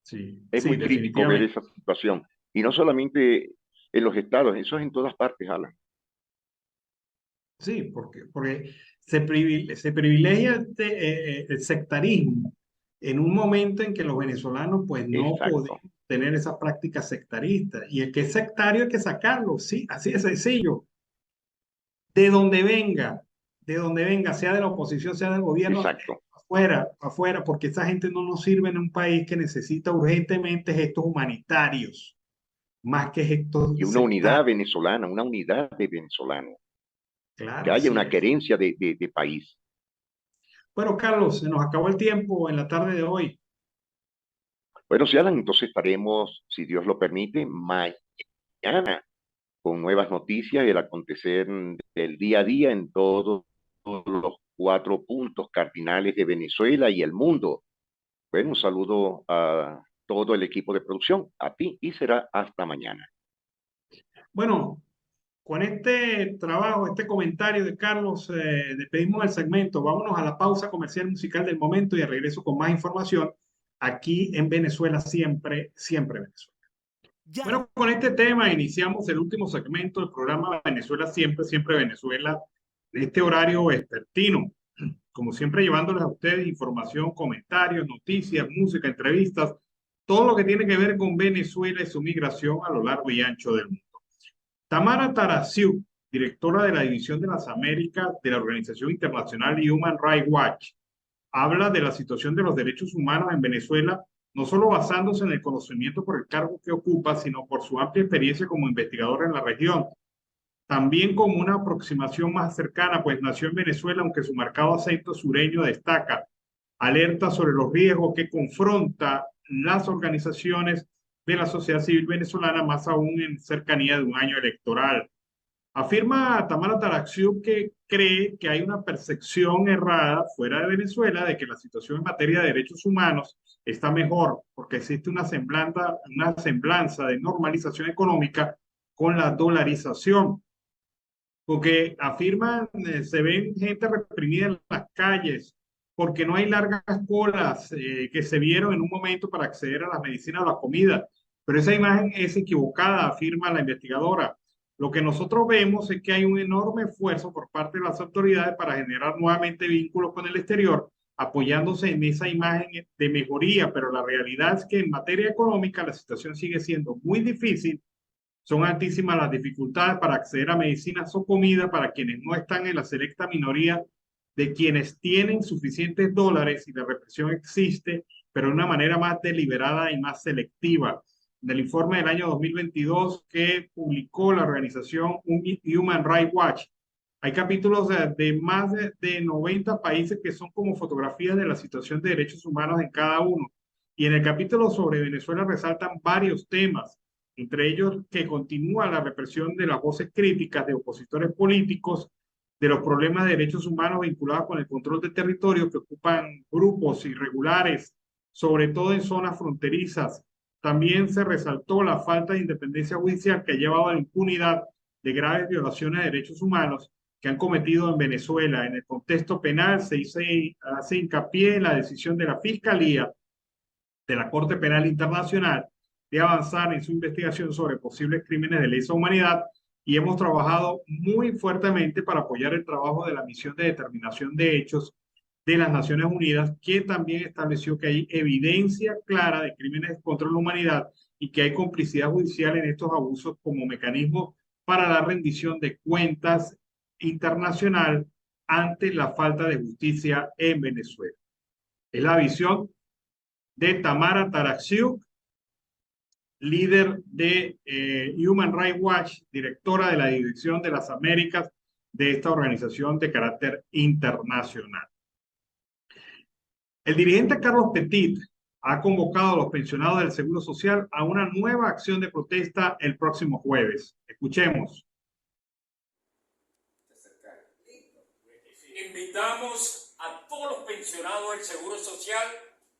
Sí, Es sí, muy crítico ver definitivamente. esa situación. Y no solamente en los estados, eso es en todas partes, Alan. Sí, porque se privilegia el sectarismo en un momento en que los venezolanos pues no podemos Exacto. tener esas prácticas sectaristas. Y el que es sectario hay que sacarlo, sí, así de sencillo. De de donde venga, sea de la oposición, sea del gobierno, Exacto. afuera, afuera, porque esa gente no nos sirve en un país que necesita urgentemente gestos humanitarios, más que gestos Y una unidad sectarios. venezolana, una unidad de venezolanos, que Claro, haya así una es. querencia de país. Bueno, Carlos, se nos acabó el tiempo en la tarde de hoy. Bueno, si Alan, entonces estaremos, si Dios lo permite, mañana con nuevas noticias del acontecer del día a día en todos los 4 puntos cardinales de Venezuela y el mundo. Bueno, un saludo a todo el equipo de producción, a ti, y será hasta mañana. Bueno, con este trabajo, este comentario de Carlos, despedimos el segmento. Vámonos a la pausa comercial musical del momento y al regreso con más información aquí en Venezuela, siempre, siempre Venezuela. Bueno, con este tema iniciamos el último segmento del programa Venezuela siempre, siempre Venezuela, en este horario vespertino. Como siempre, llevándoles a ustedes información, comentarios, noticias, música, entrevistas, todo lo que tiene que ver con Venezuela y su migración a lo largo y ancho del mundo. Tamara Tarasiuk, directora de la División de las Américas de la Organización Internacional Human Rights Watch, habla de la situación de los derechos humanos en Venezuela, no solo basándose en el conocimiento por el cargo que ocupa, sino por su amplia experiencia como investigadora en la región. También como una aproximación más cercana, pues nació en Venezuela, aunque su marcado acento sureño destaca. Alerta sobre los riesgos que confronta las organizaciones de la sociedad civil venezolana, más aún en cercanía de un año electoral. Afirma Tamara Tarasiuk que cree que hay una percepción errada fuera de Venezuela de que la situación en materia de derechos humanos está mejor porque existe una semblanza de normalización económica con la dolarización. Porque afirman, se ven gente reprimida en las calles, porque no hay largas colas que se vieron en un momento para acceder a las medicinas o la comida. Pero esa imagen es equivocada, afirma la investigadora. Lo que nosotros vemos es que hay un enorme esfuerzo por parte de las autoridades para generar nuevamente vínculos con el exterior, apoyándose en esa imagen de mejoría, pero la realidad es que en materia económica la situación sigue siendo muy difícil. Son altísimas las dificultades para acceder a medicinas o comida para quienes no están en la selecta minoría de quienes tienen suficientes dólares y la represión existe, pero de una manera más deliberada y más selectiva. Del informe del año 2022 que publicó la organización Human Rights Watch, hay capítulos de más de 90 países que son como fotografías de la situación de derechos humanos en cada uno. Y en el capítulo sobre Venezuela resaltan varios temas, entre ellos que continúa la represión de las voces críticas de opositores políticos, de los problemas de derechos humanos vinculados con el control de territorio que ocupan grupos irregulares, sobre todo en zonas fronterizas. También se resaltó la falta de independencia judicial que ha llevado a la impunidad de graves violaciones de derechos humanos que han cometido en Venezuela. En el contexto penal se hace hincapié en la decisión de la Fiscalía de la Corte Penal Internacional de avanzar en su investigación sobre posibles crímenes de lesa humanidad y hemos trabajado muy fuertemente para apoyar el trabajo de la Misión de Determinación de Hechos de las Naciones Unidas, que también estableció que hay evidencia clara de crímenes contra la humanidad y que hay complicidad judicial en estos abusos como mecanismo para la rendición de cuentas internacional ante la falta de justicia en Venezuela. Es la visión de Tamara Tarasiuk, líder de Human Rights Watch, directora de la División de las Américas de esta organización de carácter internacional. El dirigente Carlos Petit ha convocado a los pensionados del Seguro Social a una nueva acción de protesta el próximo jueves. Escuchemos. Invitamos a todos los pensionados del Seguro Social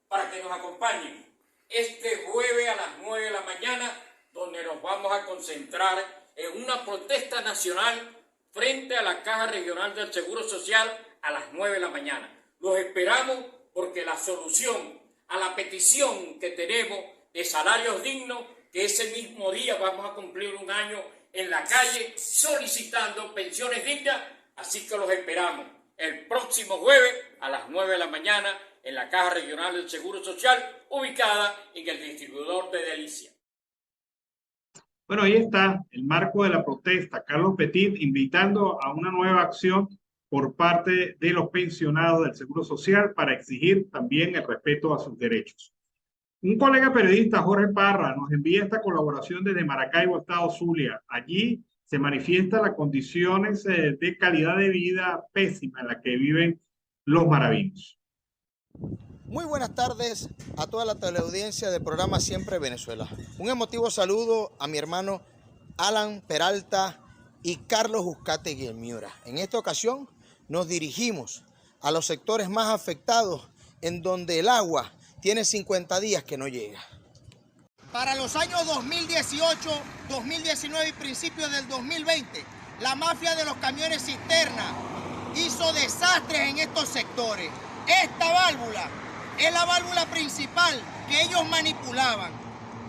para que nos acompañen este jueves a las 9 de la mañana, donde nos vamos a concentrar en una protesta nacional frente a la Caja Regional del Seguro Social a las 9 de la mañana. Los esperamos porque la solución a la petición que tenemos de salarios dignos, que ese mismo día vamos a cumplir un año en la calle solicitando pensiones dignas, así que los esperamos el próximo jueves a las 9 de la mañana en la Caja Regional del Seguro Social, ubicada en el distribuidor de Delicia. Bueno, ahí está el marco de la protesta. Carlos Petit invitando a una nueva acción por parte de los pensionados del Seguro Social para exigir también el respeto a sus derechos. Un colega periodista, Jorge Parra, nos envía esta colaboración desde Maracaibo, Estado Zulia. Allí se manifiestan las condiciones de calidad de vida pésima en la que viven los maravinos. Muy buenas tardes a toda la teleaudiencia del programa Siempre Venezuela. Un emotivo saludo a mi hermano Alan Peralta y Carlos Uzcategui el Miura. En esta ocasión nos dirigimos a los sectores más afectados en donde el agua tiene 50 días que no llega. Para los años 2018, 2019 y principios del 2020, la mafia de los camiones cisterna hizo desastres en estos sectores. Esta válvula es la válvula principal que ellos manipulaban.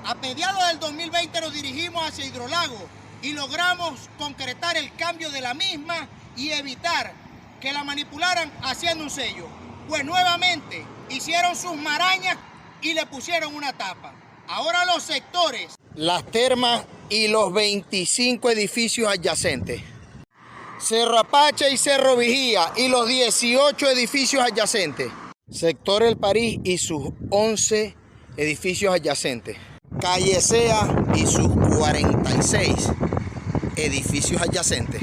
A mediados del 2020 nos dirigimos hacia Hidrolago y logramos concretar el cambio de la misma y evitar que la manipularan haciendo un sello. Pues nuevamente hicieron sus marañas y le pusieron una tapa. Ahora los sectores, las termas y los 25 edificios adyacentes. Cerro Apache y Cerro Vigía y los 18 edificios adyacentes. Sector El París y sus 11 edificios adyacentes. Calle Sea y sus 46 edificios adyacentes.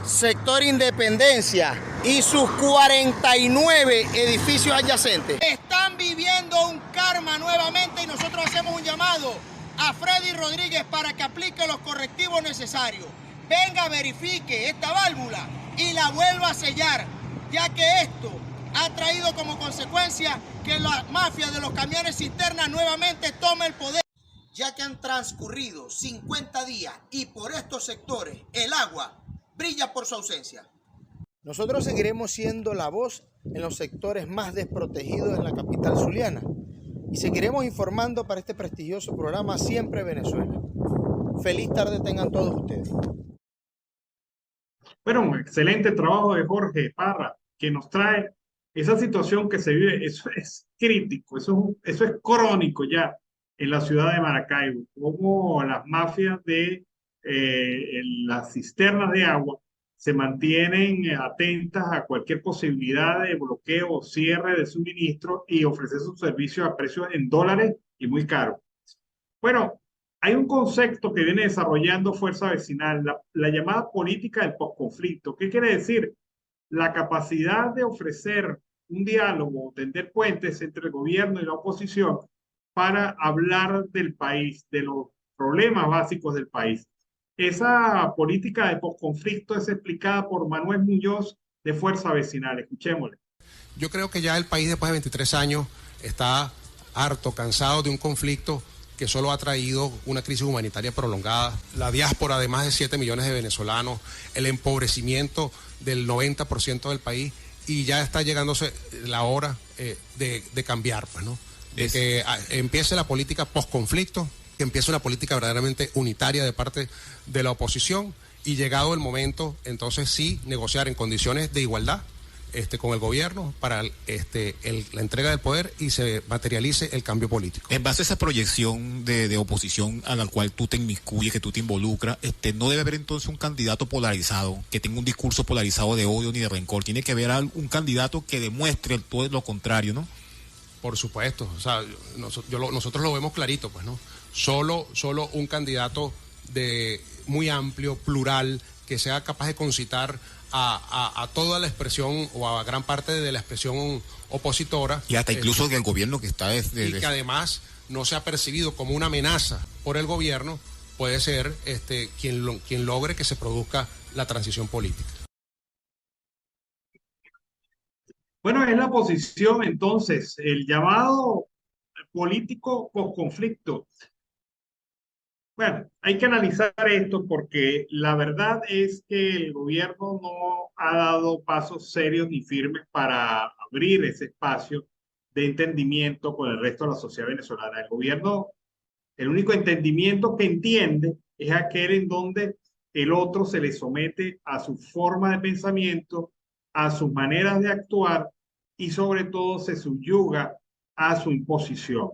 Sector Independencia y sus 49 edificios adyacentes. Están viviendo un karma nuevamente y nosotros hacemos un llamado a Freddy Rodríguez para que aplique los correctivos necesarios. Venga, verifique esta válvula y la vuelva a sellar, ya que esto ha traído como consecuencia que la mafia de los camiones cisternas nuevamente tome el poder. Ya que han transcurrido 50 días y por estos sectores el agua brilla por su ausencia. Nosotros seguiremos siendo la voz en los sectores más desprotegidos en la capital zuliana y seguiremos informando para este prestigioso programa Siempre Venezuela. Feliz tarde tengan todos ustedes. Bueno, un excelente trabajo de Jorge Parra, que nos trae esa situación que se vive. Eso es crítico, eso es crónico ya en la ciudad de Maracaibo, como las mafias de las cisternas de agua se mantienen atentas a cualquier posibilidad de bloqueo o cierre de suministro y ofrecer sus servicios a precios en dólares y muy caros. Bueno, hay un concepto que viene desarrollando Fuerza Vecinal, la llamada política del posconflicto. ¿Qué quiere decir? La capacidad de ofrecer un diálogo, tender puentes entre el gobierno y la oposición para hablar del país, de los problemas básicos del país. Esa política de posconflicto es explicada por Manuel Muñoz de Fuerza Vecinal. Escuchémosle. Yo creo que ya el país después de 23 años está harto, cansado de un conflicto que solo ha traído una crisis humanitaria prolongada, la diáspora de más de 7 millones de venezolanos, el empobrecimiento del 90% del país, y ya está llegándose la hora de cambiar, pues, ¿no? De que empiece la política post-conflicto, que empiece una política verdaderamente unitaria de parte de la oposición, y llegado el momento, entonces sí, negociar en condiciones de igualdad con el gobierno para la entrega del poder y se materialice el cambio político. En base a esa proyección de oposición a la cual tú te inmiscuyes, que tú te involucras, no debe haber entonces un candidato polarizado, que tenga un discurso polarizado de odio ni de rencor. Tiene que haber un candidato que demuestre todo lo contrario, ¿no? Por supuesto, o sea, nosotros lo vemos clarito, pues, ¿no? solo un candidato muy amplio, plural, que sea capaz de concitar a toda la expresión o a gran parte de la expresión opositora. Y hasta incluso del gobierno que está y que además no sea percibido como una amenaza por el gobierno, puede ser quien logre que se produzca la transición política. Bueno, es la posición entonces, el llamado político posconflicto. Bueno, hay que analizar esto porque la verdad es que el gobierno no ha dado pasos serios ni firmes para abrir ese espacio de entendimiento con el resto de la sociedad venezolana. El gobierno, el único entendimiento que entiende es aquel en donde el otro se le somete a su forma de pensamiento, a sus maneras de actuar y sobre todo se subyuga a su imposición.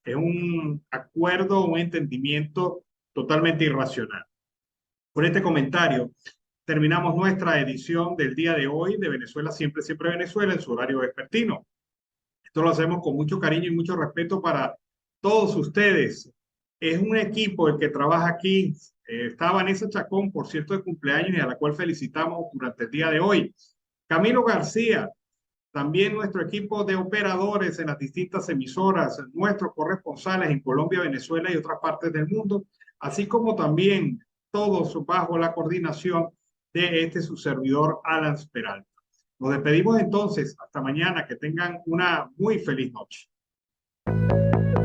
Es un acuerdo, un entendimiento totalmente irracional. Por este comentario, terminamos nuestra edición del día de hoy de Venezuela Siempre, Siempre Venezuela en su horario vespertino. Esto lo hacemos con mucho cariño y mucho respeto para todos ustedes. Es un equipo el que trabaja aquí. Está Vanessa Chacón, por cierto, de cumpleaños y a la cual felicitamos durante el día de hoy. Camilo García, también nuestro equipo de operadores en las distintas emisoras, nuestros corresponsales en Colombia, Venezuela y otras partes del mundo, así como también todos bajo la coordinación de su servidor Alan Peralta. Nos despedimos entonces, hasta mañana, que tengan una muy feliz noche.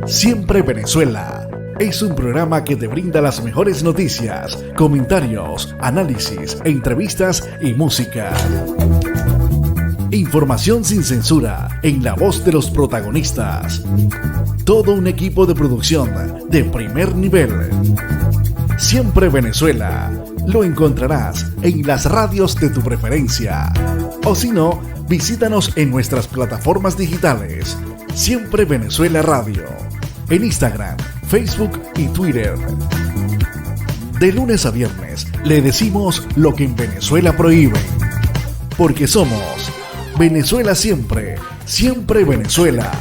Siempre Venezuela es un programa que te brinda las mejores noticias, comentarios, análisis, entrevistas y música. Información sin censura en la voz de los protagonistas. Todo un equipo de producción de primer nivel. Siempre Venezuela. Lo encontrarás en las radios de tu preferencia. O si no, visítanos en nuestras plataformas digitales. Siempre Venezuela Radio. En Instagram, Facebook y Twitter. De lunes a viernes le decimos lo que en Venezuela prohíben. Porque somos Venezuela Siempre, Siempre Venezuela.